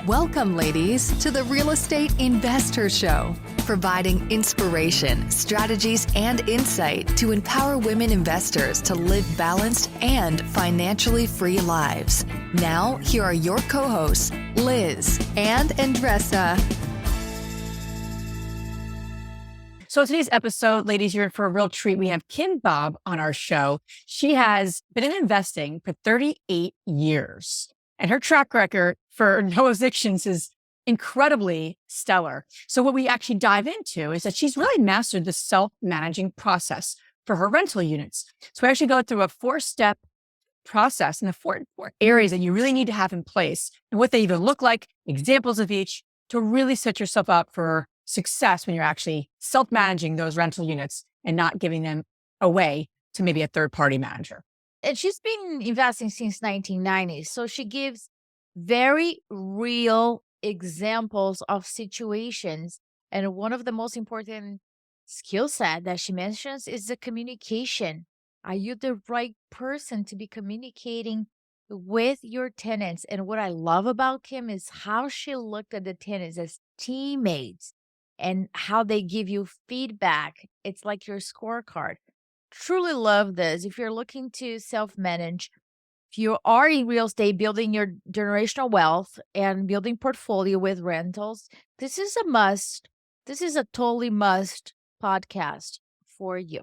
Welcome, ladies, to the Real Estate InvestHER Show, providing inspiration, strategies, and insight to empower women investors to live balanced and financially free lives. Now, here are your co-hosts, Liz and Andressa. So today's episode, ladies, you're in for a real treat. We have Kim Avant-Babb on our show. She has been in investing for 38 years. And her track record for no evictions is incredibly stellar. So what we actually dive into is that she's really mastered the self-managing process for her rental units. So we actually go through a 4-step process and the four areas that you really need to have in place and what they even look like, examples of each, to really set yourself up for success when you're actually self-managing those rental units and not giving them away to maybe a third-party manager. And she's been investing since 1990. So she gives very real examples of situations. And one of the most important skill set that she mentions is the communication. Are you the right person to be communicating with your tenants? And what I love about Kim is how she looked at the tenants as teammates and how they give you feedback. It's like your scorecard. Truly love this. If you're looking to self-manage, if you are in real estate, building your generational wealth and building portfolio with rentals, this is a must. This is a totally must podcast for you.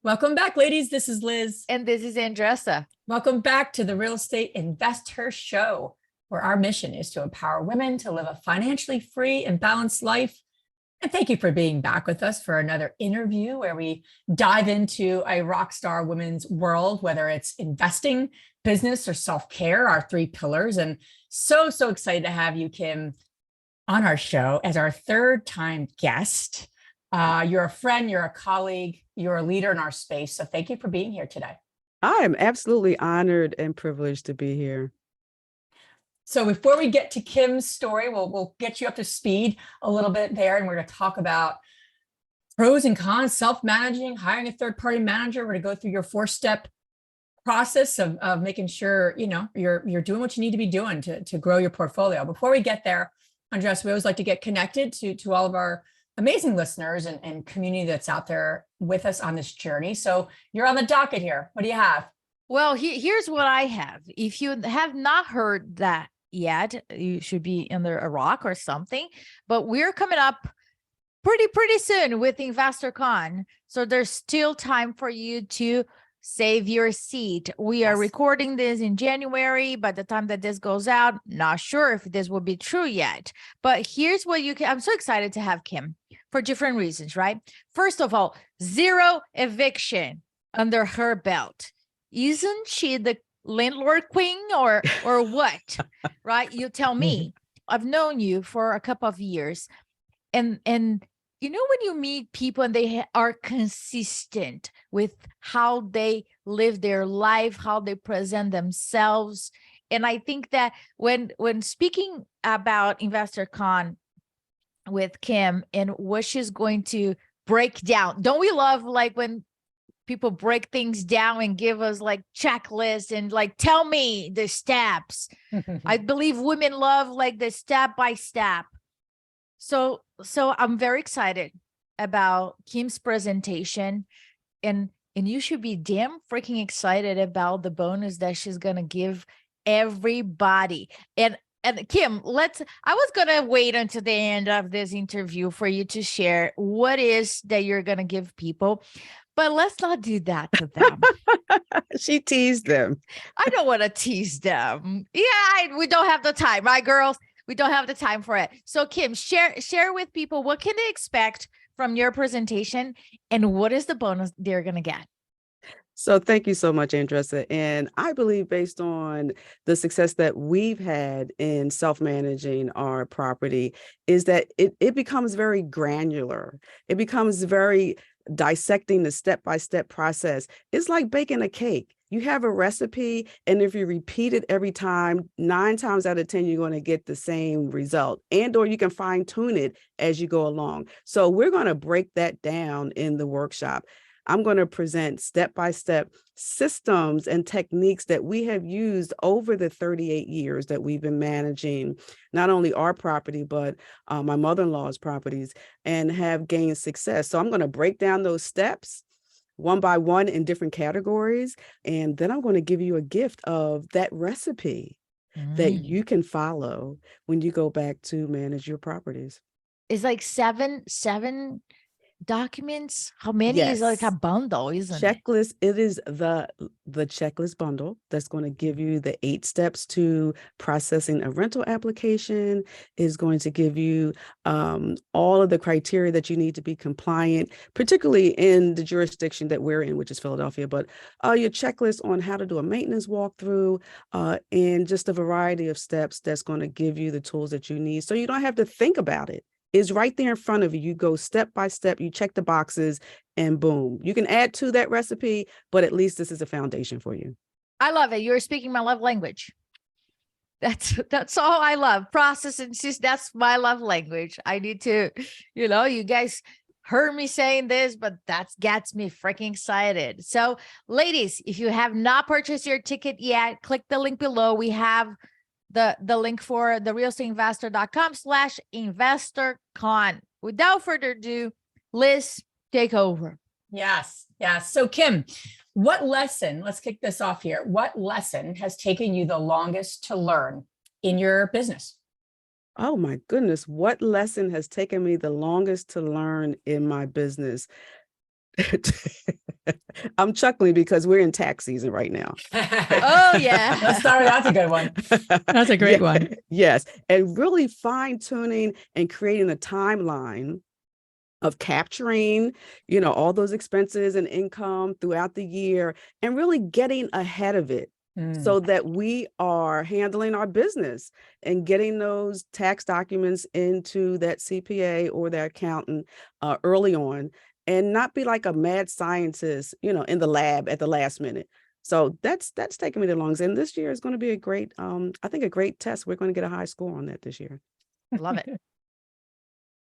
Welcome back, ladies. This is Liz. And this is Andressa. Welcome back to the Real Estate InvestHER Show, where our mission is to empower women to live a financially free and balanced life. And thank you for being back with us for another interview where we dive into a rock star women's world, whether it's investing, business, or self-care, our 3 pillars. And so excited to have you, Kim, on our show as our 3rd-time guest. You're a friend, you're a colleague, you're a leader in our space. So thank you for being here today. I am absolutely honored and privileged to be here. So before we get to Kim's story, we'll get you up to speed a little bit there, and we're going to talk about pros and cons, self-managing, hiring a third-party manager. We're going to go through your 4-step process of making sure you're doing what you need to be doing to grow your portfolio. Before we get there, Andres, we always like to get connected to all of our amazing listeners and community that's out there with us on this journey. So you're on the docket here. What do you have? Well, here's what I have. If you have not heard that yet, you should be under a rock or something. But we're coming up pretty soon with InvestorCon. So there's still time for you to save your seat. We are recording this in January. By the time that this goes out, not sure if this will be true yet. But here's what you can. I'm so excited to have Kim for different reasons, right? First of all, 0 eviction under her belt. Isn't she the landlord queen or what? Right? You tell me. I've known you for a couple of years. And you know, when you meet people and they are consistent with how they live their life, how they present themselves. And I think that when speaking about InvestorCon with Kim and what she's going to break down, don't we love like when people break things down and give us like checklists and like, tell me the steps. I believe women love like the step by step. So I'm very excited about Kim's presentation, and you should be damn freaking excited about the bonus that she's going to give everybody. And Kim, I was going to wait until the end of this interview for you to share what is that you're going to give people. But let's not do that to them. She teased them. I don't want to tease them. Yeah, we don't have the time, right, girls? We don't have the time for it. So Kim, share with people, what can they expect from your presentation and what is the bonus they're going to get? So thank you so much, Andressa. And I believe based on the success that we've had in self-managing our property is that it becomes very granular. It becomes very dissecting the step-by-step process. It's like baking a cake. You have a recipe, and if you repeat it every time, 9 times out of 10, you're going to get the same result, or you can fine tune it as you go along. So we're going to break that down in the workshop. I'm going to present step-by-step systems and techniques that we have used over the 38 years that we've been managing not only our property, but my mother-in-law's properties, and have gained success. So I'm going to break down those steps one by one in different categories. And then I'm going to give you a gift of that recipe that you can follow when you go back to manage your properties. It's like seven documents. How many is like a Yes. bundle, isn't it? Checklist. It is the checklist bundle that's going to give you the 8 steps to processing a rental application, is going to give you all of the criteria that you need to be compliant, particularly in the jurisdiction that we're in, which is Philadelphia, but your checklist on how to do a maintenance walkthrough, and just a variety of steps that's going to give you the tools that you need so you don't have to think about it. Is right there in front of you. You go step by step, you check the boxes, and boom. You can add to that recipe, but at least this is a foundation for you. I love it. You're speaking my love language. That's all I love. Process and that's my love language. I need to, you guys heard me saying this, but that gets me freaking excited. So ladies, if you have not purchased your ticket yet, click the link below. We have the link for the realestatinvestor.com/InvestorCon. Without further ado, Liz, take over. Yes. So Kim, let's kick this off here. What lesson has taken you the longest to learn in your business? Oh my goodness. What lesson has taken me the longest to learn in my business? I'm chuckling because we're in tax season right now. Oh, yeah. That's a good one. That's a great one. Yes. And really fine tuning and creating a timeline of capturing, all those expenses and income throughout the year, and really getting ahead of it so that we are handling our business and getting those tax documents into that CPA or that accountant early on, and not be like a mad scientist, in the lab at the last minute. So that's taken me the longest. And this year is going to be a great, I think a great test. We're going to get a high score on that this year. Love it.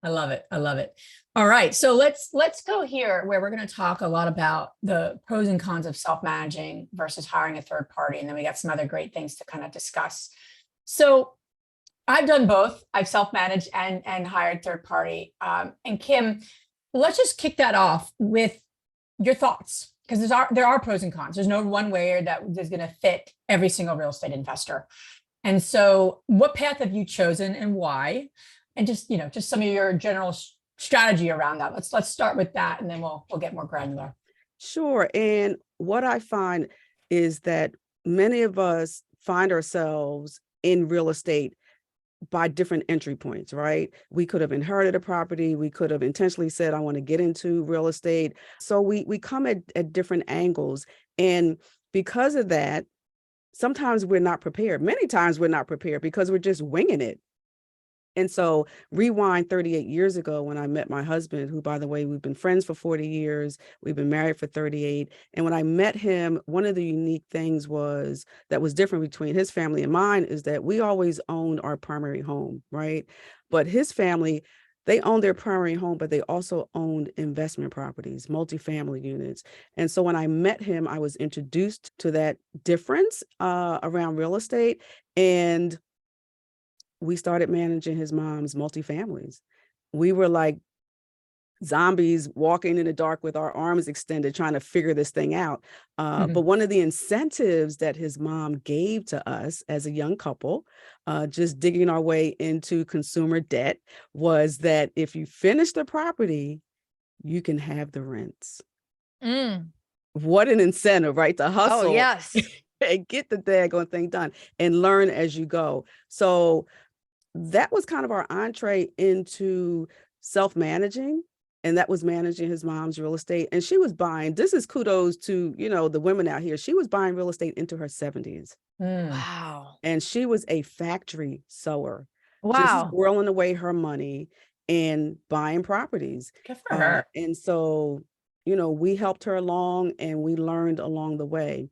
I love it. All right. So let's go here where we're going to talk a lot about the pros and cons of self-managing versus hiring a third party. And then we got some other great things to kind of discuss. So I've done both. I've self-managed and hired third party. And Kim, let's just kick that off with your thoughts, because there are pros and cons. There's no one way that is going to fit every single real estate investor. And so what path have you chosen and why? And just some of your general strategy around that. Let's start with that, and then we'll get more granular. Sure. And what I find is that many of us find ourselves in real estate by different entry points, right? We could have inherited a property. We could have intentionally said, I want to get into real estate. So we come at different angles. And because of that, sometimes we're not prepared. Many times we're not prepared because we're just winging it. And so rewind 38 years ago when I met my husband, who, by the way, we've been friends for 40 years. We've been married for 38. And when I met him, one of the unique things that was different between his family and mine is that we always owned our primary home, right? But his family, they owned their primary home, but they also owned investment properties, multifamily units. And so when I met him, I was introduced to that difference around real estate. And we started managing his mom's multifamilies. We were like zombies walking in the dark with our arms extended, trying to figure this thing out. But one of the incentives that his mom gave to us as a young couple, just digging our way into consumer debt, was that if you finish the property, you can have the rents. What an incentive, right? To hustle. Oh, yes. And get the daggone thing done and learn as you go. So that was kind of our entree into self-managing. And that was managing his mom's real estate. And she was buying, this is kudos to, the women out here. She was buying real estate into her 70s. Wow. And she was a factory sewer. Wow. Just squirreling away her money and buying properties. Good for her. And so, we helped her along and we learned along the way.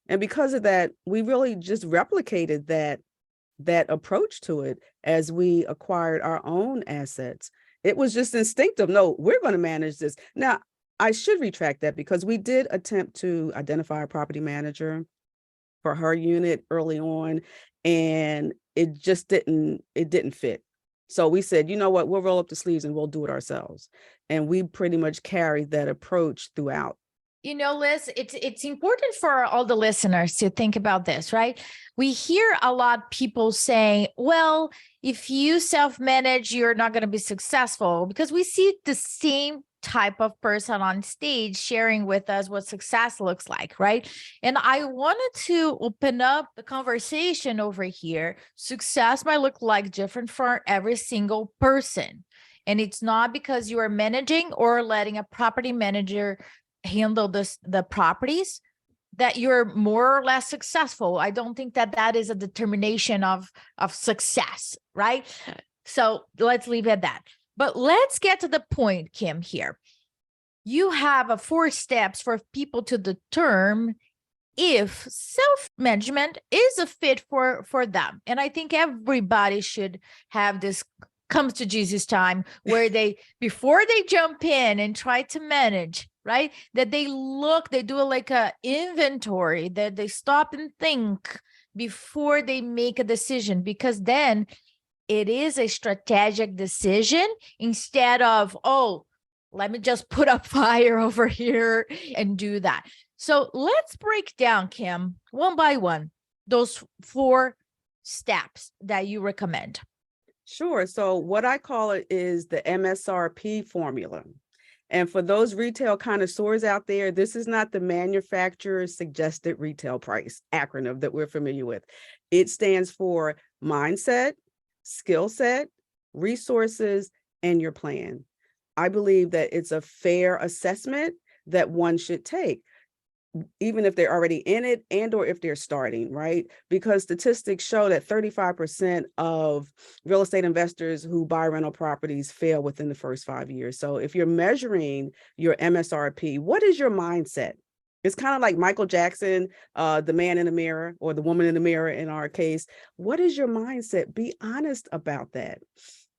And because of that, we really just replicated that approach to it as we acquired our own assets. It was just instinctive. No, we're going to manage this. Now, I should retract that because we did attempt to identify a property manager for her unit early on, and it just didn't fit. So we said, you know what, we'll roll up the sleeves and we'll do it ourselves. And we pretty much carried that approach throughout. You know, Liz, it's important for all the listeners to think about this, right? We hear a lot people saying, well, if you self-manage, you're not going to be successful, because we see the same type of person on stage sharing with us what success looks like, right? And I wanted to open up the conversation over here. Success might look like different for every single person. And it's not because you are managing or letting a property manager handle the properties that you're more or less successful. I don't think that is a determination of success, right? So let's leave it at that. But let's get to the point, Kim, here. You have 4 steps for people to determine if self-management is a fit for them. And I think everybody should have this comes to Jesus time where they, before they jump in and try to manage, right, that they do like a inventory, that they stop and think before they make a decision, because then it is a strategic decision instead of, oh, let me just put a fire over here and do that. So let's break down, Kim, one by one, those 4 steps that you recommend. Sure. So what I call it is the MSRP formula. And for those retail connoisseurs out there, this is not the manufacturer's suggested retail price acronym that we're familiar with. It stands for mindset, skill set, resources, and your plan. I believe that it's a fair assessment that one should take, even if they're already in it and or if they're starting, right? Because statistics show that 35% of real estate investors who buy rental properties fail within the first 5 years. So if you're measuring your MSRP, what is your mindset? It's kind of like Michael Jackson, the man in the mirror, or the woman in the mirror in our case. What is your mindset? Be honest about that.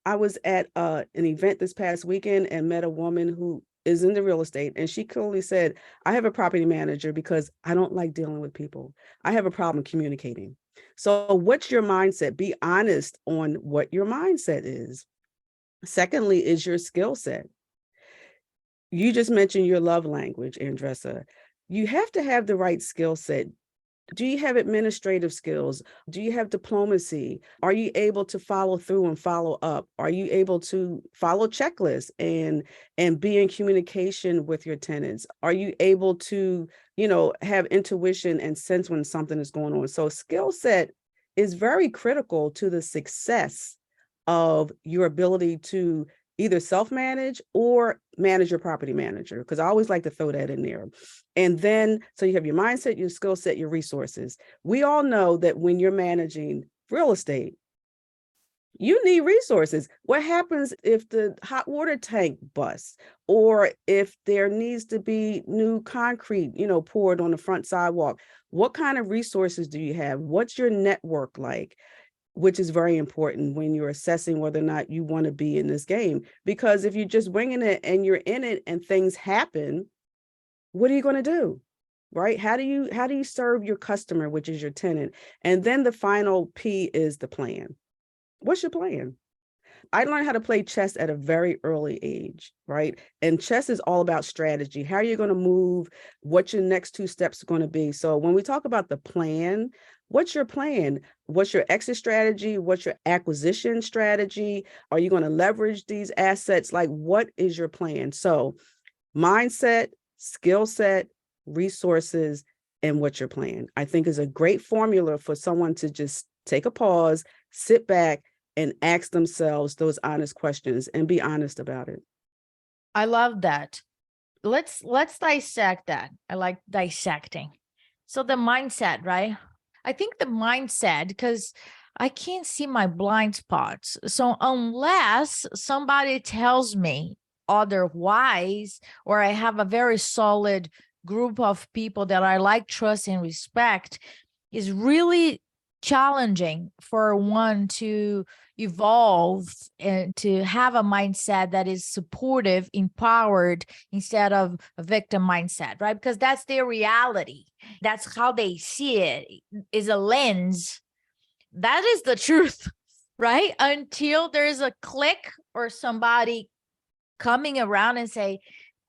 I was at an event this past weekend and met a woman who is in the real estate, and she clearly said, I have a property manager because I don't like dealing with people. I have a problem communicating. So what's your mindset? Be honest on what your mindset is. Secondly, is your skill set. You just mentioned your love language, Andressa. You have to have the right skill set. Do you have administrative skills? Do you have diplomacy? Are you able to follow through and follow up? Are you able to follow checklists and be in communication with your tenants? Are you able to, have intuition and sense when something is going on? So skill set is very critical to the success of your ability to either self-manage or manage your property manager, because I always like to throw that in there. And then, so you have your mindset, your skill set, your resources. We all know that when you're managing real estate, you need resources. What happens if the hot water tank busts, or if there needs to be new concrete, poured on the front sidewalk? What kind of resources do you have? What's your network like? Which is very important when you're assessing whether or not you want to be in this game. Because if you're just winging it and you're in it and things happen, what are you going to do? Right? How do you serve your customer, which is your tenant? And then the final P is the plan. What's your plan? I learned how to play chess at a very early age, right? And chess is all about strategy. How are you going to move? What your next 2 steps are going to be? So when we talk about the plan, what's your plan? What's your exit strategy? What's your acquisition strategy? Are you going to leverage these assets? Like, what is your plan? So mindset, skill set, resources, and what's your plan, I think, is a great formula for someone to just take a pause, sit back, and ask themselves those honest questions and be honest about it. I love that. Let's dissect that. I like dissecting. So the mindset, right? I think the mindset, because I can't see my blind spots. So unless somebody tells me otherwise, or I have a very solid group of people that I like, trust, and respect, is really challenging for one to evolve and to have a mindset that is supportive, empowered, instead of a victim mindset, right? Because that's their reality. That's how they see it, is a lens. That is the truth, right? Until there's a click or somebody coming around and say,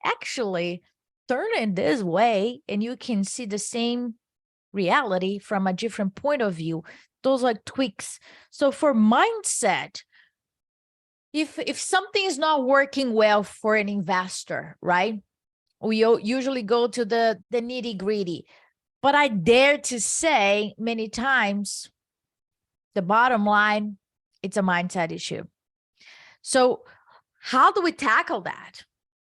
actually, turn it this way, and you can see the same reality from a different point of view. Those are tweaks. So for mindset, if something is not working well for an investor, right? We usually go to the nitty gritty, but I dare to say many times, the bottom line, it's a mindset issue. So how do we tackle that?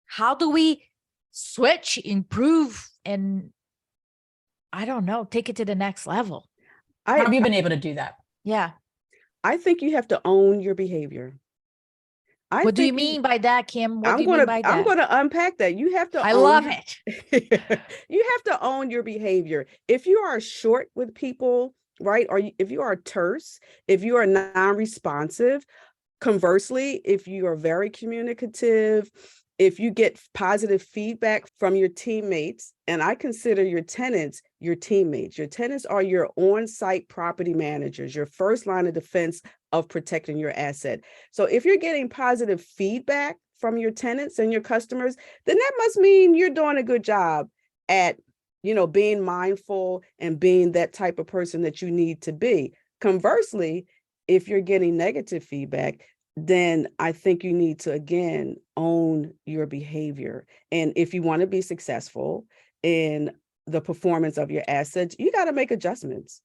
How do we switch, improve, and I don't know, take it to the next level? How have you been able to do that? Yeah. I think you have to own your behavior. What do you mean by that, Kim? What do you mean by that? I'm going to unpack that. You have to I love it. You have to own your behavior. If you are short with people, right? Or if you are terse, if you are non-responsive, conversely, if you are very communicative, if you get positive feedback from your teammates, and I consider your tenants your teammates. Your tenants are your on-site property managers, your first line of defense of protecting your asset. So if you're getting positive feedback from your tenants and your customers, then that must mean you're doing a good job at, being mindful and being that type of person that you need to be. Conversely, if you're getting negative feedback, then I think you need to, again, own your behavior. And if you want to be successful in the performance of your assets, you got to make adjustments.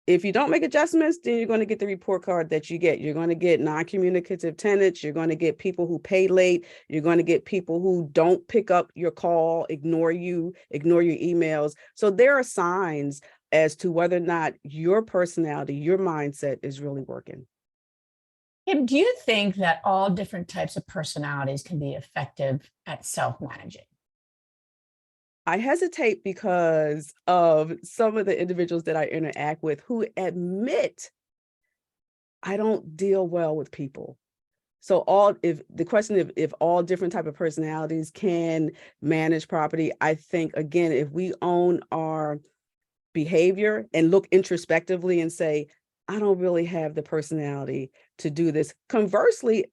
If you don't make adjustments, then you're going to get the report card that you get. You're going to get non-communicative tenants. You're going to get people who pay late. You're going to get people who don't pick up your call, ignore your emails. So there are signs as to whether or not your personality, your mindset is really working. Kim, do you think that all different types of personalities can be effective at self-managing? I hesitate because of some of the individuals that I interact with who admit I don't deal well with people. So if all different type of personalities can manage property, I think, again, if we own our behavior and look introspectively and say, I don't really have the personality to do this. Conversely,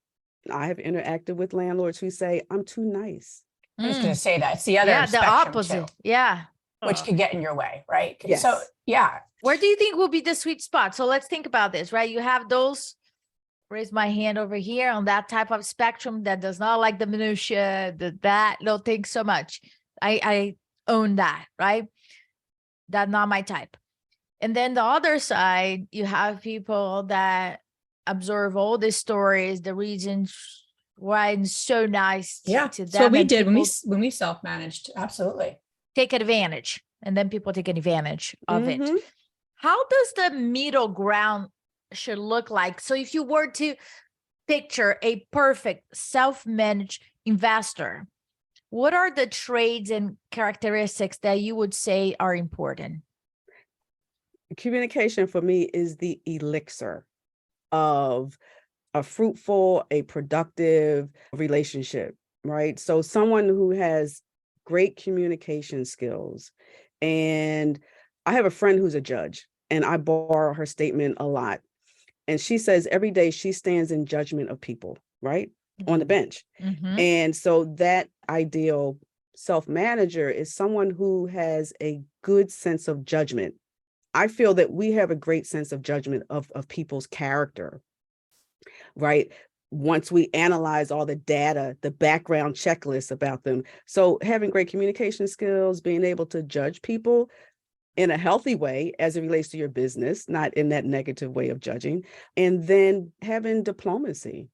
I have interacted with landlords who say, I'm too nice. I was going to say that. It's the other the spectrum opposite. too, Yeah. which could get in your way, right? Yes. So, yeah. Where do you think will be the sweet spot? So let's think about this, right? You have those, raise my hand over here, on that type of spectrum that does not like the minutia, that don't think so much. I own that, right? That's not my type. And then the other side, you have people that observe all the stories, the reasons why it's so nice to them. So we did when we self-managed. Absolutely. Take advantage, and then people take advantage of it. Mm-hmm. How does the middle ground should look like? So if you were to picture a perfect self-managed investor, what are the traits and characteristics that you would say are important? Communication for me is the elixir of a fruitful, a productive relationship, right? So someone who has great communication skills. And I have a friend who's a judge, and I borrow her statement a lot. And she says every day she stands in judgment of people, right? On the bench. Mm-hmm. And so that ideal self-manager is someone who has a good sense of judgment. I feel that we have a great sense of judgment of people's character, right? Once we analyze all the data, the background checklist about them. So having great communication skills, being able to judge people in a healthy way as it relates to your business, not in that negative way of judging, and then having diplomacy,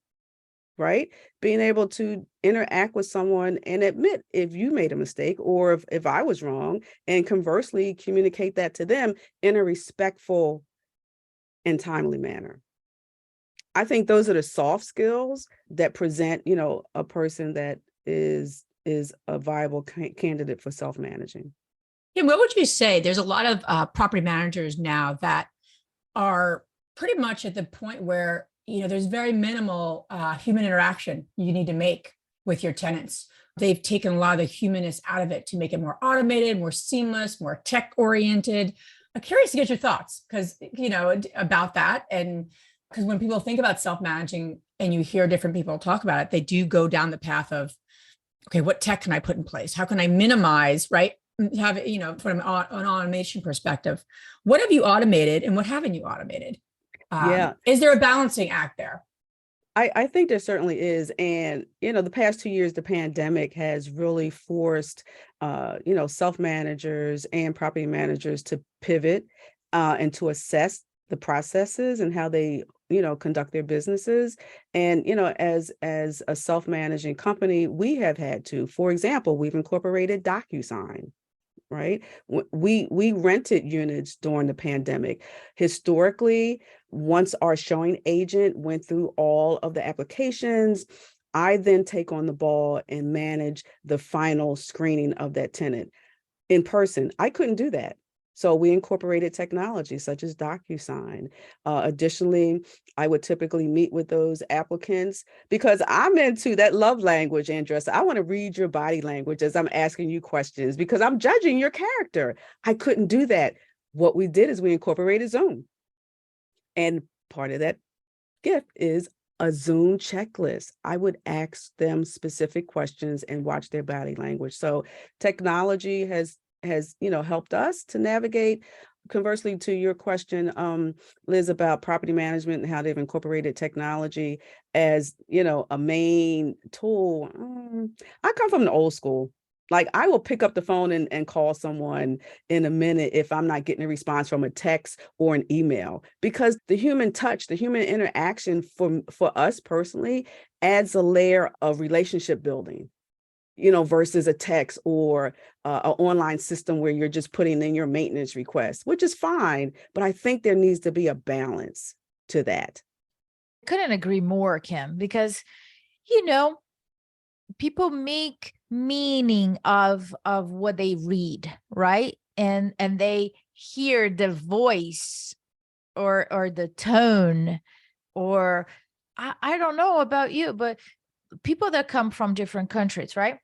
right? Being able to interact with someone and admit if you made a mistake or if I was wrong, and conversely communicate that to them in a respectful and timely manner. I think those are the soft skills that present, a person that is a viable candidate for self-managing. Kim, what would you say? There's a lot of property managers now that are pretty much at the point where, there's very minimal human interaction you need to make with your tenants. They've taken a lot of the humanness out of it to make it more automated, more seamless, more tech oriented. I'm curious to get your thoughts about that. And because when people think about self-managing and you hear different people talk about it, they do go down the path of, okay, what tech can I put in place? How can I minimize, right? Have it, from an automation perspective, what have you automated and what haven't you automated? Is there a balancing act there? I think there certainly is. And, the past 2 years, the pandemic has really forced, self-managers and property managers to pivot and to assess the processes and how they, conduct their businesses. And, as a self-managing company, we have had to, for example, we've incorporated DocuSign. Right. We rented units during the pandemic. Historically, once our showing agent went through all of the applications, I then take on the ball and manage the final screening of that tenant in person. I couldn't do that. So we incorporated technology such as DocuSign. Additionally, I would typically meet with those applicants because I'm into that love language, Andressa. I want to read your body language as I'm asking you questions because I'm judging your character. I couldn't do that. What we did is we incorporated Zoom. And part of that gift is a Zoom checklist. I would ask them specific questions and watch their body language. So technology has helped us to navigate. Conversely, to your question, Liz, about property management and how they've incorporated technology as, a main tool. I come from the old school. Like I will pick up the phone and call someone in a minute if I'm not getting a response from a text or an email, because the human touch, the human interaction for us personally adds a layer of relationship building, versus a text or an online system where you're just putting in your maintenance request, which is fine. But I think there needs to be a balance to that. Couldn't agree more, Kim, because, people make meaning of what they read, right? And they hear the voice or the tone, or I don't know about you, but people that come from different countries, right?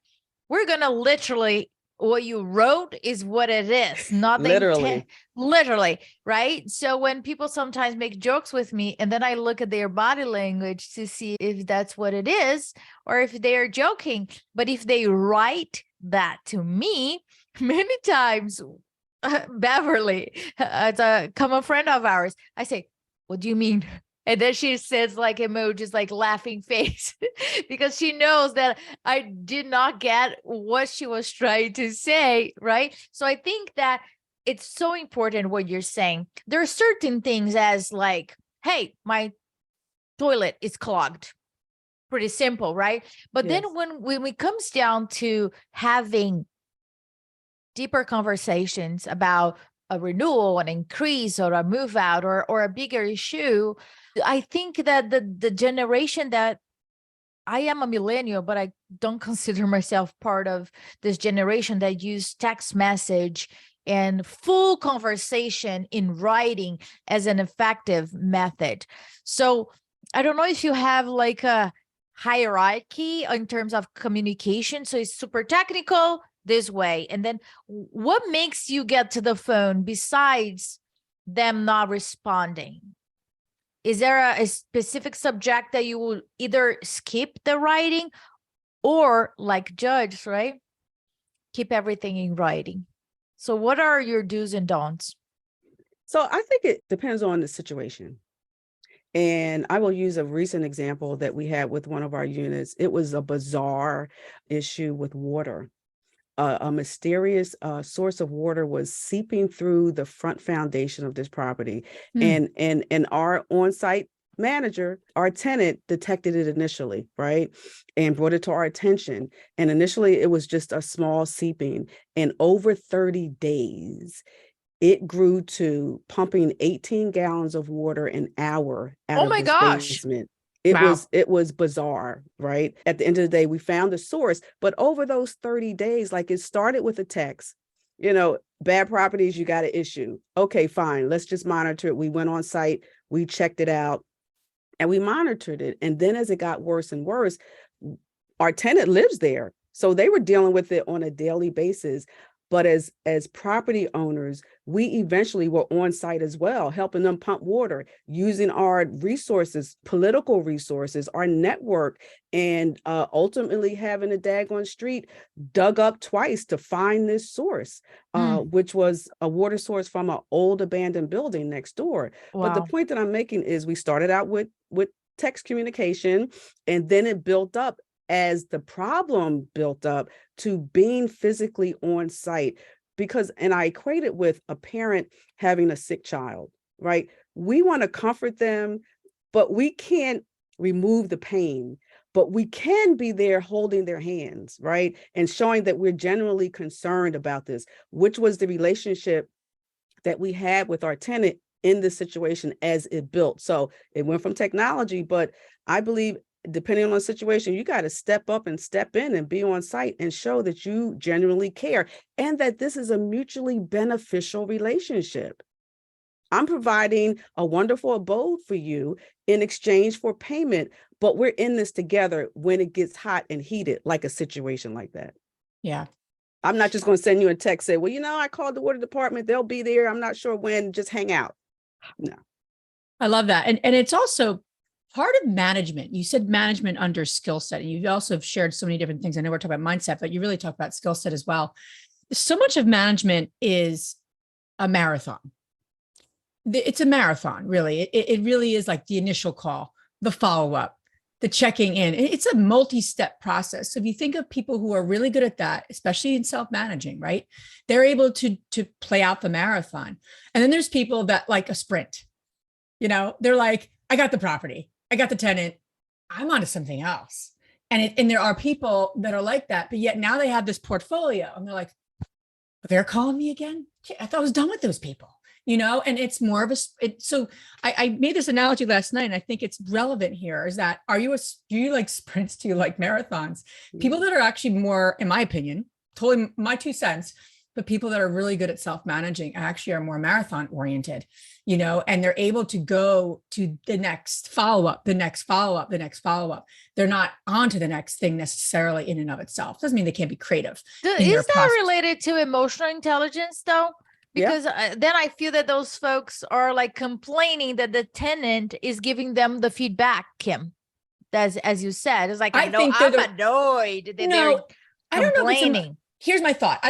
We're going to literally, what you wrote is what it is, not literally, right? So when people sometimes make jokes with me and then I look at their body language to see if that's what it is or if they are joking, but if they write that to me, many times, Beverly, as a common friend of ours, I say, what do you mean? And then she says like emojis, like laughing face, because she knows that I did not get what she was trying to say, right? So I think that it's so important what you're saying. There are certain things as like, hey, my toilet is clogged. Pretty simple, right? But Yes. then when it comes down to having deeper conversations about a renewal, an increase, or a move out, or a bigger issue, I think that the generation that I am a millennial, but I don't consider myself part of this generation that use text message and full conversation in writing as an effective method. So I don't know if you have like a hierarchy in terms of communication. So it's super technical this way. And then what makes you get to the phone besides them not responding? Is there a specific subject that you will either skip the writing or, like Judge, right? Keep everything in writing. So what are your do's and don'ts? So I think it depends on the situation. And I will use a recent example that we had with one of our units. It was a bizarre issue with water. A mysterious source of water was seeping through the front foundation of this property. And our on-site manager, our tenant, detected it initially, right? And brought it to our attention. And initially it was just a small seeping. And over 30 days, it grew to pumping 18 gallons of water an hour out of this basement. It was bizarre, right? At the end of the day, we found the source, but over those 30 days, like it started with a text, Babb Properties, you got an issue. Okay, fine. Let's just monitor it. We went on site, we checked it out, and we monitored it. And then as it got worse and worse, our tenant lives there. So they were dealing with it on a daily basis. But as property owners, we eventually were on site as well, helping them pump water, using our resources, political resources, our network, and ultimately having a daggone street dug up twice to find this source, which was a water source from an old abandoned building next door. Wow. But the point that I'm making is we started out with text communication, and then it built up as the problem built up to being physically on site. And I equate it with a parent having a sick child, right? We want to comfort them, but we can't remove the pain, but we can be there holding their hands, right? And showing that we're genuinely concerned about this, which was the relationship that we had with our tenant in this situation as it built. So it went from technology, but I believe depending on the situation, you got to step up and step in and be on site and show that you genuinely care and that this is a mutually beneficial relationship. I'm providing a wonderful abode for you in exchange for payment, but we're in this together when it gets hot and heated, like a situation like that. Yeah. I'm not just going to send you a text, say, well, I called the water department. They'll be there. I'm not sure when, just hang out. No. I love that. And it's also part of management. You said management under skill set. And you also have shared so many different things. I know we're talking about mindset, but you really talk about skill set as well. So much of management is a marathon. It's a marathon, really. It really is like the initial call, the follow-up, the checking in. It's a multi-step process. So if you think of people who are really good at that, especially in self-managing, right? They're able to play out the marathon. And then there's people that like a sprint. They're like, I got the property, I got the tenant, I'm on to something else. And there are people that are like that, but yet now they have this portfolio and they're like, they're calling me again? I thought I was done with those people. And it's more of so I made this analogy last night and I think it's relevant here is that, do you like sprints? Do you like marathons? People that are actually more, in my opinion, totally my 2 cents, but people that are really good at self-managing actually are more marathon oriented, and they're able to go to the next follow-up, the next follow-up, the next follow-up. They're not on to the next thing necessarily in and of itself. Doesn't mean they can't be creative. Is that related to emotional intelligence though? Because then I feel that those folks are like complaining that the tenant is giving them the feedback, Kim. As you said, it's like, I'm annoyed that they're complaining. Here's my thought.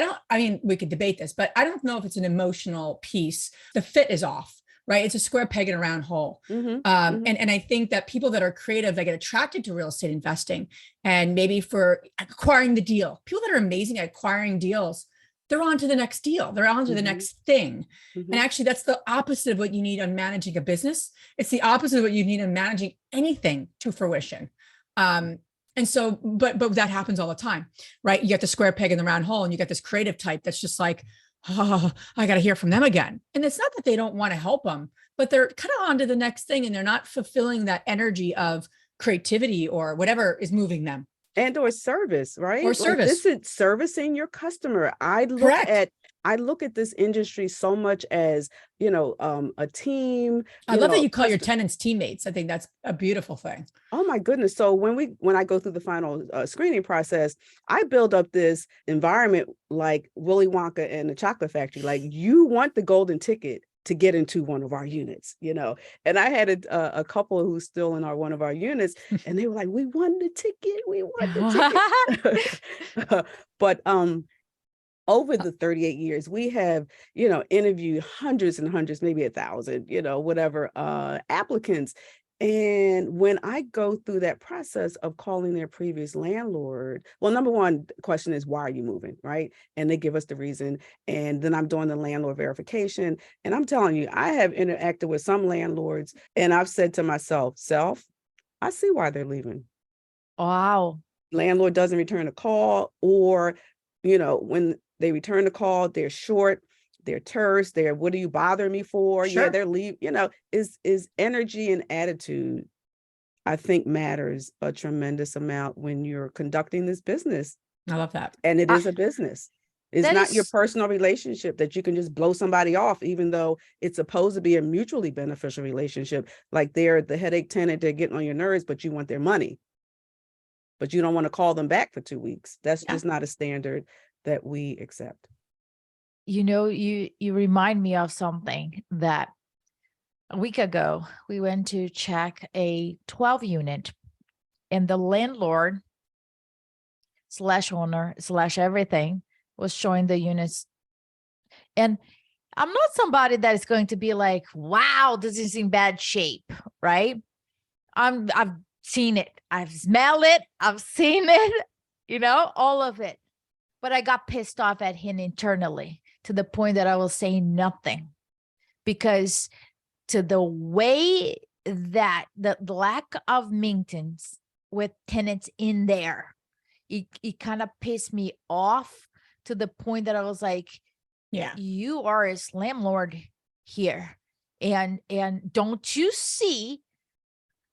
We could debate this, but I don't know if it's an emotional piece. The fit is off, right? It's a square peg in a round hole. And I think that people that are creative, they get attracted to real estate investing and maybe for acquiring the deal. People that are amazing at acquiring deals, they're on to the next deal. They're on to the next thing. And actually that's the opposite of what you need on managing a business. It's the opposite of what you need on managing anything to fruition. And so, but that happens all the time, right? You get the square peg in the round hole and you get this creative type that's just like, oh, I got to hear from them again. And it's not that they don't want to help them, but they're kind of on to the next thing and they're not fulfilling that energy of creativity or whatever is moving them. And or service, right? Or service. This is servicing your customer. I look at this industry so much as, a team. I love that you call your tenants teammates. I think that's a beautiful thing. Oh my goodness. So when I go through the final screening process, I build up this environment like Willy Wonka and the Chocolate Factory. Like you want the golden ticket to get into one of our units, and I had a couple who's still in one of our units and they were like, we won the ticket. But over the 38 years, we have, interviewed hundreds and hundreds, maybe 1,000, applicants. And when I go through that process of calling their previous landlord, well, number one question is, why are you moving, right? And they give us the reason. And then I'm doing the landlord verification. And I'm telling you, I have interacted with some landlords and I've said to myself, I see why they're leaving. Wow. Landlord doesn't return a call, or, when they return the call, they're short. They're terse. What are you bothering me for? Sure. Yeah, they're leave. Is energy and attitude, I think, matters a tremendous amount when you're conducting this business. I love that. And it is a business. It's That not your is, personal relationship that you can just blow somebody off, even though it's supposed to be a mutually beneficial relationship. Like they're the headache tenant, they're getting on your nerves, but you want their money. But you don't want to call them back for 2 weeks. That's just not a standard that we accept. you remind me of something that a week ago, we went to check a 12 unit, and the landlord / owner / everything was showing the units. And I'm not somebody that is going to be like, wow, this is in bad shape, right? I've seen it. I've smelled it. I've seen it, all of it. But I got pissed off at him internally to the point that I was saying nothing, because to the way that the lack of maintenance with tenants in there, it kind of pissed me off to the point that I was like, you are a landlord here. And don't you see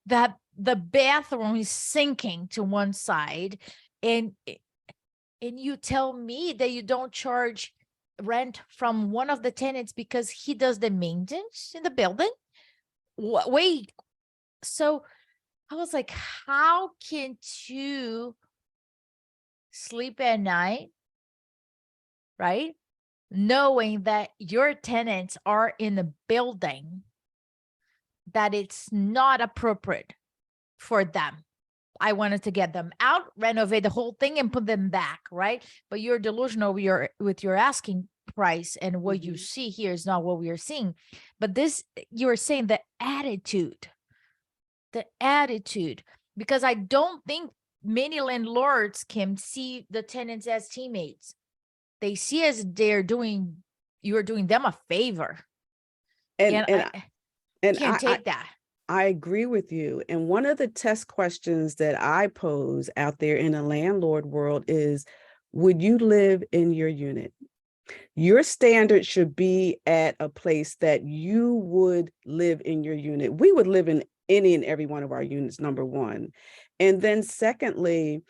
that the bathroom is sinking to one side, and you tell me that you don't charge rent from one of the tenants because he does the maintenance in the building? Wait. So I was like, how can you sleep at night, right, knowing that your tenants are in the building, that it's not appropriate for them? I wanted to get them out, renovate the whole thing, and put them back, right? But you're delusional with your asking price, and what you see here is not what we are seeing. But this, you're saying the attitude, because I don't think many landlords can see the tenants as teammates. They see as you're doing them a favor. And I can't take that. I agree with you. And one of the test questions that I pose out there in the landlord world is, would you live in your unit? Your standard should be at a place that you would live in your unit. We would live in any and every one of our units, number one. And then secondly,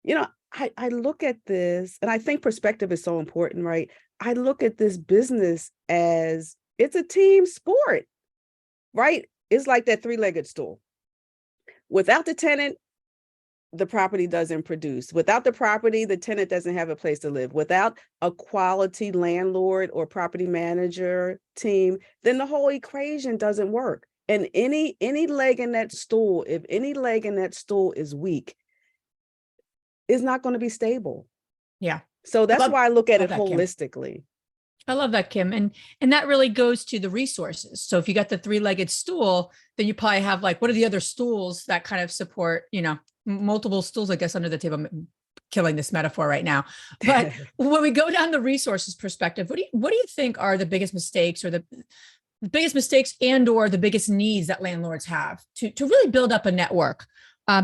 I look at this, and I think perspective is so important, right? I look at this business as it's a team sport, right? It's like that three-legged stool. Without the tenant, the property doesn't produce. Without the property, the tenant doesn't have a place to live. Without a quality landlord or property manager team, then the whole equation doesn't work. And any leg in that stool, if any leg in that stool is weak, is not going to be stable. Yeah. So that's why I look at it that, Kim. holistically. I love that, Kim. And that really goes to the resources. So if you got the three-legged stool, then you probably have like, what are the other stools that kind of support, multiple stools, I guess, under the table. I'm killing this metaphor right now. But when we go down the resources perspective, what do you think are the biggest mistakes, or the biggest mistakes and or the biggest needs that landlords have to really build up a network?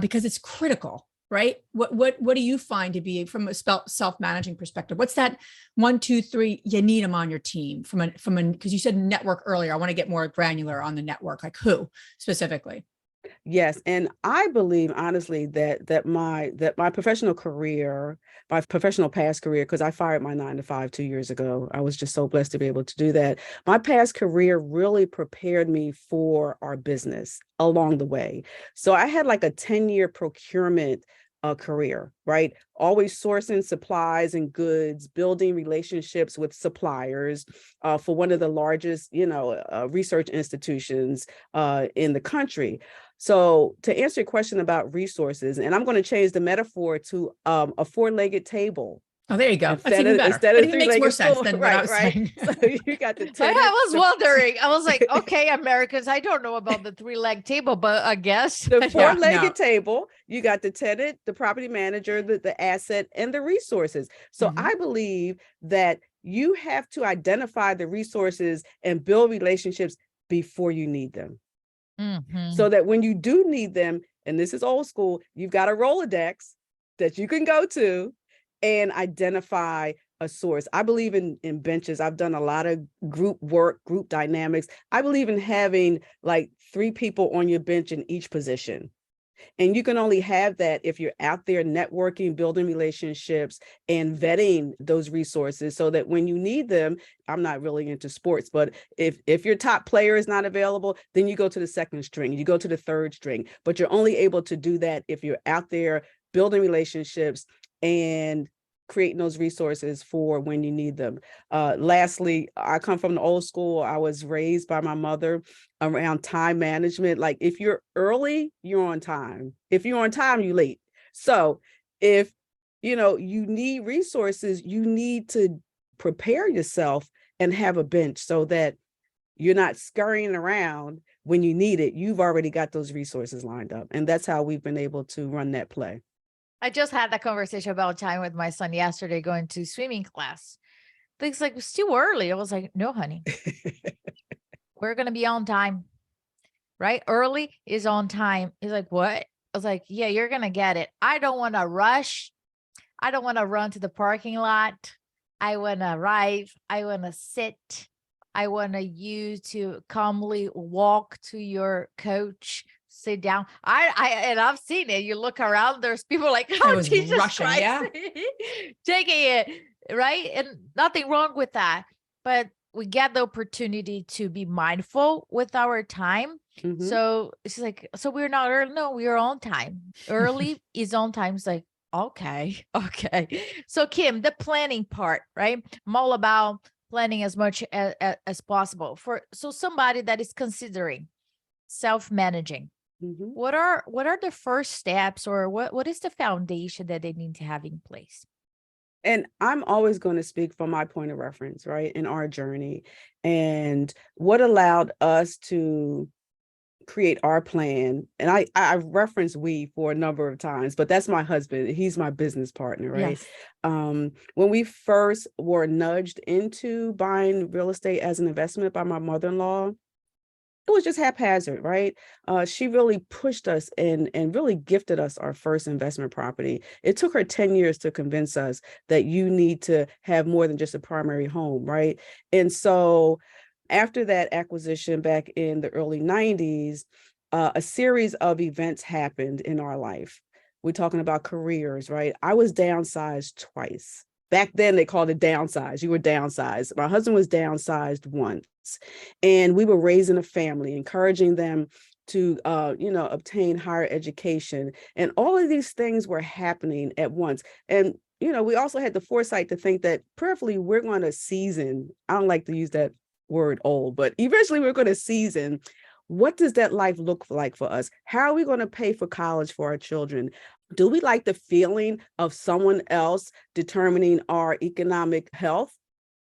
Because it's critical. Right? What do you find to be, from a self-managing perspective? What's that 1, 2, 3? You need them on your team because you said network earlier. I want to get more granular on the network, like who specifically? Yes, and I believe honestly that my professional career, my professional past career, because I fired my 9-to-5 2 years ago. I was just so blessed to be able to do that. My past career really prepared me for our business along the way. So I had like a 10-year procurement career, right? Always sourcing supplies and goods, building relationships with suppliers for one of the largest, research institutions in the country. So to answer your question about resources, and I'm going to change the metaphor to a four-legged table. Oh, there you go. That's even better. Instead of it makes more sense than what I was saying. So you got the tenant. I was wondering. I was like, okay, Americans, I don't know about the three-leg table, but I guess the four-legged table, you got the tenant, the property manager, the asset, and the resources. So I believe that you have to identify the resources and build relationships before you need them. So that when you do need them, and this is old school, you've got a Rolodex that you can go to and identify a source. I believe in benches. I've done a lot of group work, group dynamics. I believe in having like 3 people on your bench in each position. And you can only have that if you're out there networking, building relationships, and vetting those resources so that when you need them, I'm not really into sports, but if your top player is not available, then you go to the second string, you go to the third string. But you're only able to do that if you're out there building relationships and creating those resources for when you need them. Lastly, I come from the old school. I was raised by my mother around time management. Like if you're early, you're on time. If you're on time, you're late. So if you need resources, you need to prepare yourself and have a bench so that you're not scurrying around when you need it. You've already got those resources lined up. And that's how we've been able to run that play. I just had that conversation about time with my son yesterday, going to swimming class. Things like, it's too early. I was like, no, honey, we're going to be on time, right? Early is on time. He's like, what? I was like, yeah, you're going to get it. I don't want to rush. I don't want to run to the parking lot. I want to arrive. I want to sit. I want you to calmly walk to your coach, sit down. And I've seen it. You look around, there's people like, oh, Jesus rushing, Christ, yeah. taking it, right? And nothing wrong with that. But we get the opportunity to be mindful with our time. Mhm. So it's like, so we're not early. No, we are on time. Early is on time. It's like, okay. So Kim, the planning part, right? I'm all about planning as much as possible so somebody that is considering self-managing. Mhm. What are the first steps, or what is the foundation that they need to have in place? And I'm always going to speak from my point of reference, right, in our journey, and what allowed us to create our plan. And I reference we for a number of times, but that's my husband. He's my business partner, right? Yes. When we first were nudged into buying real estate as an investment by my mother-in-law, it was just haphazard, right? She really pushed us and really gifted us our first investment property. It took her 10 years to convince us that you need to have more than just a primary home, right? And so after that acquisition back in the early 90s, a series of events happened in our life. We're talking about careers, right? I was downsized twice. Back then, they called it downsize. You were downsized. My husband was downsized once. And we were raising a family, encouraging them to, obtain higher education. And all of these things were happening at once. And, we also had the foresight to think that prayerfully we're going to season. I don't like to use that word old, but eventually we're going to season. What does that life look like for us? How are we going to pay for college for our children? Do we like the feeling of someone else determining our economic health,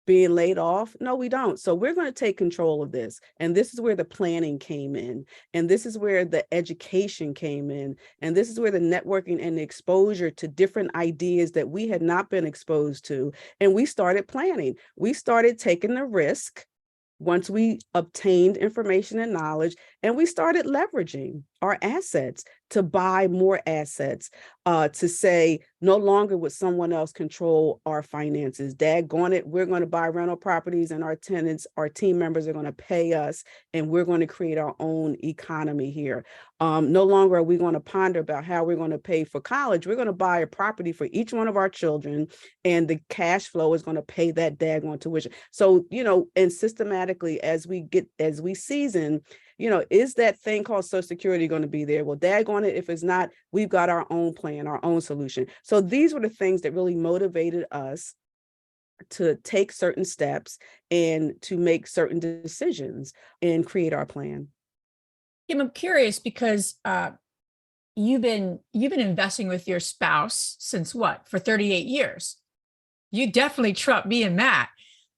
being laid off? No, we don't. So we're going to take control of this. And this is where the planning came in. And this is where the education came in. And this is where the networking and the exposure to different ideas that we had not been exposed to. And we started planning. We started taking the risk once we obtained information and knowledge, and we started leveraging our assets to buy more assets, to say no longer would someone else control our finances. Daggone it, we're going to buy rental properties, and our tenants, our team members are going to pay us, and we're going to create our own economy here. No longer are we going to ponder about how we're going to pay for college. We're going to buy a property for each one of our children, and the cash flow is going to pay that daggone tuition. So, and systematically as we season, is that thing called Social Security going to be there? Well, daggone it, if it's not, we've got our own plan, our own solution. So these were the things that really motivated us to take certain steps and to make certain decisions and create our plan. Kim, I'm curious because you've been investing with your spouse since what? For 38 years. You definitely trump me and Matt.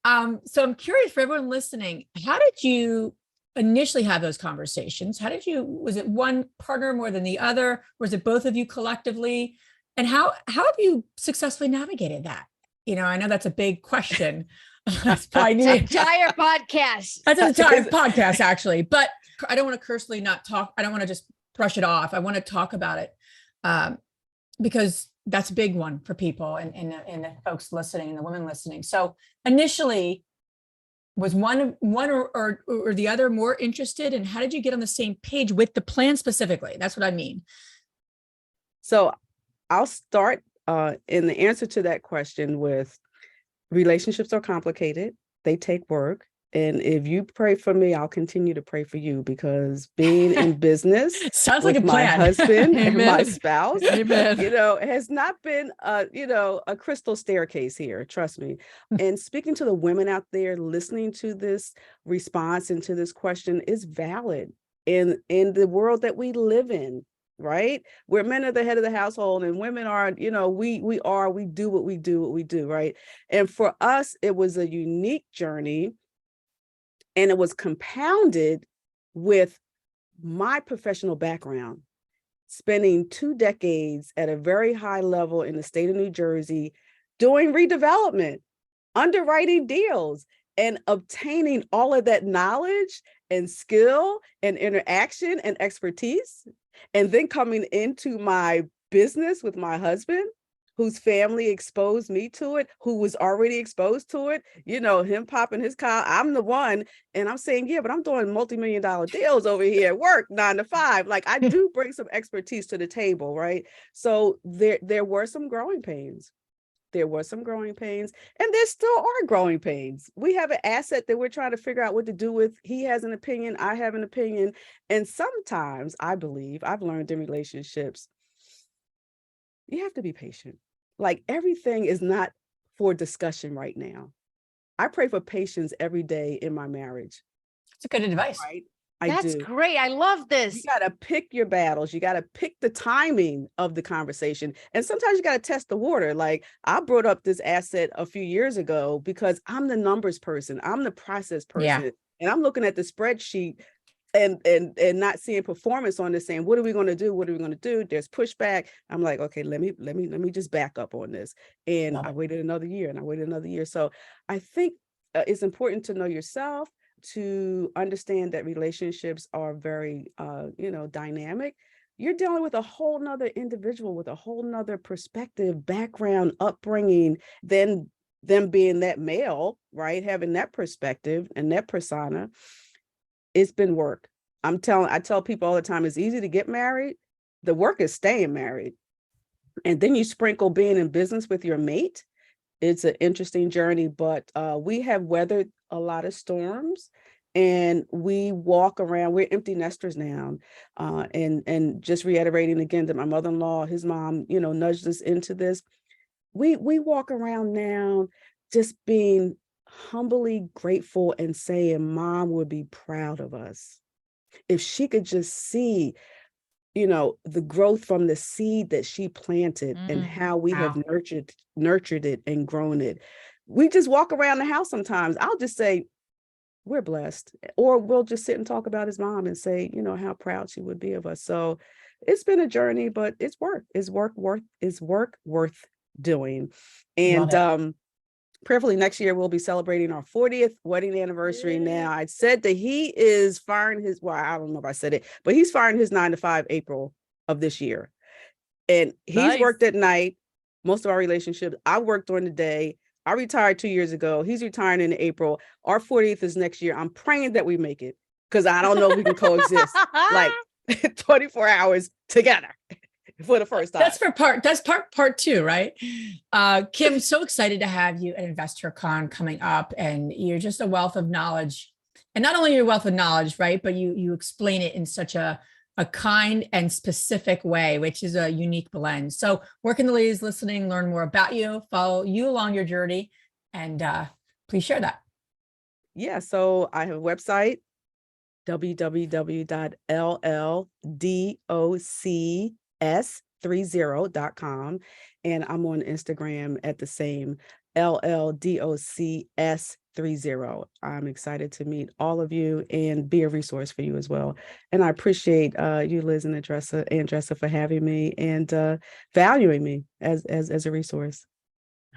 So I'm curious for everyone listening, how did you initially have those conversations? Was it one partner more than the other? Or was it both of you collectively? And how have you successfully navigated that? I know that's a big question. That's probably It's an entire podcast. That's an entire podcast, actually. But I don't want to cursely not talk. I don't want to just brush it off. I want to talk about it because that's a big one for people and the folks listening and the women listening. So initially, was one or the other more interested? And how did you get on the same page with the plan specifically? That's what I mean. So I'll start in the answer to that question with relationships are complicated. They take work. And if you pray for me, I'll continue to pray for you, because being in business Sounds with like a my plan. husband and my Amen. spouse, Amen. has not been a crystal staircase here. Trust me. And speaking to the women out there listening to this response and to this question is valid in the world that we live in. Right, where men are the head of the household and women are, we do what we do, right? And for us, it was a unique journey, and it was compounded with my professional background, spending 2 decades at a very high level in the state of New Jersey, doing redevelopment, underwriting deals, and obtaining all of that knowledge and skill and interaction and expertise. And then coming into my business with my husband, whose family exposed me to it, who was already exposed to it, him popping his collar. I'm the one. And I'm saying, yeah, but I'm doing multi-million-dollar deals over here at work, 9 to 5. Like, I do bring some expertise to the table, right? So there were some growing pains. There were some growing pains, and there still are growing pains. We have an asset that we're trying to figure out what to do with. He has an opinion, I have an opinion. And sometimes I believe I've learned in relationships, you have to be patient. Like, everything is not for discussion right now. I pray for patience every day in my marriage. That's good advice. Right? That's great. I love this. You got to pick your battles. You got to pick the timing of the conversation. And sometimes you got to test the water. Like, I brought up this asset a few years ago because I'm the numbers person. I'm the process person. Yeah. And I'm looking at the spreadsheet and not seeing performance on this, saying, what are we going to do? What are we going to do? There's pushback. I'm like, okay, let me just back up on this. And I waited another year and I waited another year. So I think it's important to know yourself, to understand that relationships are very, dynamic. You're dealing with a whole nother individual with a whole nother perspective, background, upbringing, than them being that male, right? Having that perspective and that persona. It's been work. I tell people all the time, it's easy to get married. The work is staying married. And then you sprinkle being in business with your mate. It's an interesting journey, but we have weathered a lot of storms, and we walk around. We're empty nesters now, and just reiterating again that my mother-in-law, his mom, nudged us into this. We walk around now, just being humbly grateful and saying, Mom would be proud of us if she could just see, the growth from the seed that she planted and how we have nurtured it and grown it. We just walk around the house sometimes. I'll just say, we're blessed. Or we'll just sit and talk about his mom and say, how proud she would be of us. So it's been a journey, but it's work. It's work worth doing. And prayerfully next year, we'll be celebrating our 40th wedding anniversary. Now, I said that he is firing his, well, I don't know if I said it, but he's firing his 9 to 5 April of this year. And he's worked at night, most of our relationships. I worked during the day. I retired 2 years ago. He's retiring in April. Our 40th is next year. I'm praying that we make it, because I don't know if we can coexist like 24 hours together for the first time. That's part two, right? Kim, so excited to have you at InvestHERCon coming up, and you're just a wealth of knowledge. And not only your wealth of knowledge, right, but you explain it in such a kind and specific way, which is a unique blend. So where can the ladies listening learn more about you, follow you along your journey, and please share that. Yeah, so I have a website, www.lldocs30.com, and I'm on Instagram at the same LLDOCS30. I'm excited to meet all of you and be a resource for you as well. And I appreciate you, Liz and Andressa, for having me and valuing me as a resource.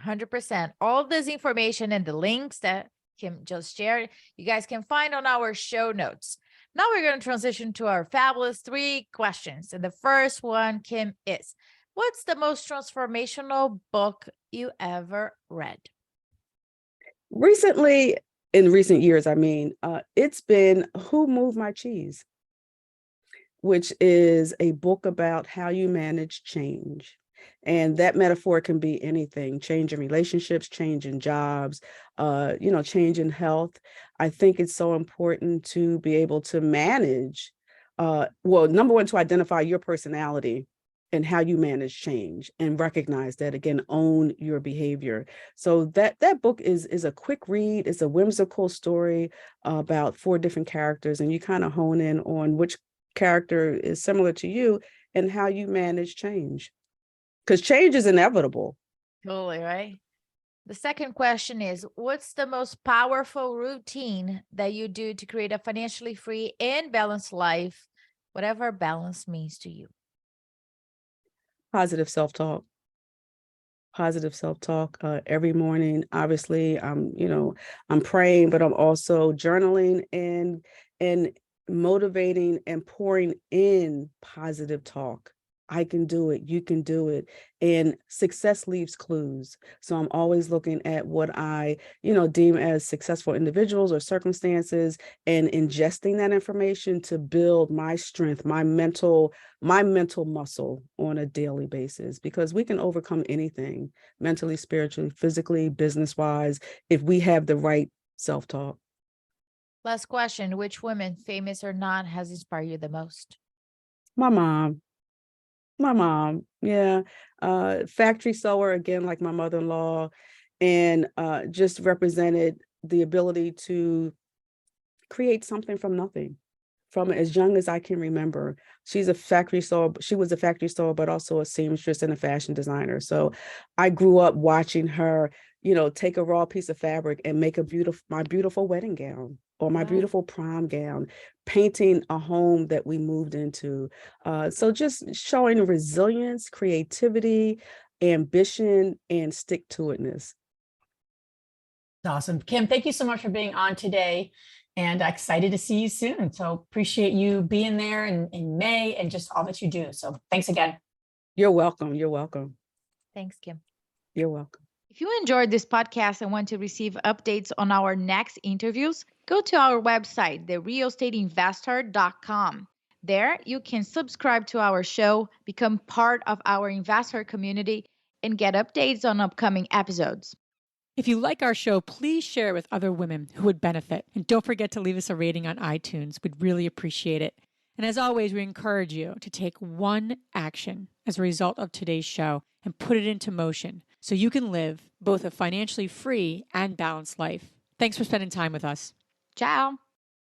100%. All of this information and the links that Kim just shared, you guys can find on our show notes. Now we're going to transition to our fabulous 3 questions. And the first one, Kim, is, what's the most transformational book you ever read? Recently, in recent years, it's been Who Moved My Cheese? which is a book about how you manage change. And that metaphor can be anything: change in relationships, change in jobs, change in health. I think it's so important to be able to manage, number one, to identify your personality and how you manage change, and recognize that, again, own your behavior. So that book is a quick read. It's a whimsical story about 4 different characters, and you kind of hone in on which character is similar to you and how you manage change, because change is inevitable. Totally, right? The second question is, what's the most powerful routine that you do to create a financially free and balanced life, whatever balance means to you? Positive self-talk. Every morning. Obviously, I'm praying, but I'm also journaling and motivating and pouring in positive talk. I can do it. You can do it. And success leaves clues. So I'm always looking at what I, deem as successful individuals or circumstances, and ingesting that information to build my strength, my mental muscle on a daily basis, because we can overcome anything mentally, spiritually, physically, business-wise, if we have the right self-talk. Last question, which woman, famous or not, has inspired you the most? My mom. Yeah. Factory sewer, again, like my mother-in-law, and just represented the ability to create something from nothing, from as young as I can remember. She was a factory sewer, but also a seamstress and a fashion designer. So I grew up watching her, take a raw piece of fabric and make my beautiful wedding gown, or my beautiful prom gown, painting a home that we moved into. So just showing resilience, creativity, ambition, and stick-to-itness. Awesome. Kim, thank you so much for being on today, and excited to see you soon. So appreciate you being there in May and just all that you do. So thanks again. You're welcome. Thanks, Kim. You're welcome. If you enjoyed this podcast and want to receive updates on our next interviews, go to our website, therealestateinvestor.com. There, you can subscribe to our show, become part of our investor community, and get updates on upcoming episodes. If you like our show, please share it with other women who would benefit. And don't forget to leave us a rating on iTunes. We'd really appreciate it. And as always, we encourage you to take one action as a result of today's show and put it into motion so you can live both a financially free and balanced life. Thanks for spending time with us. Ciao.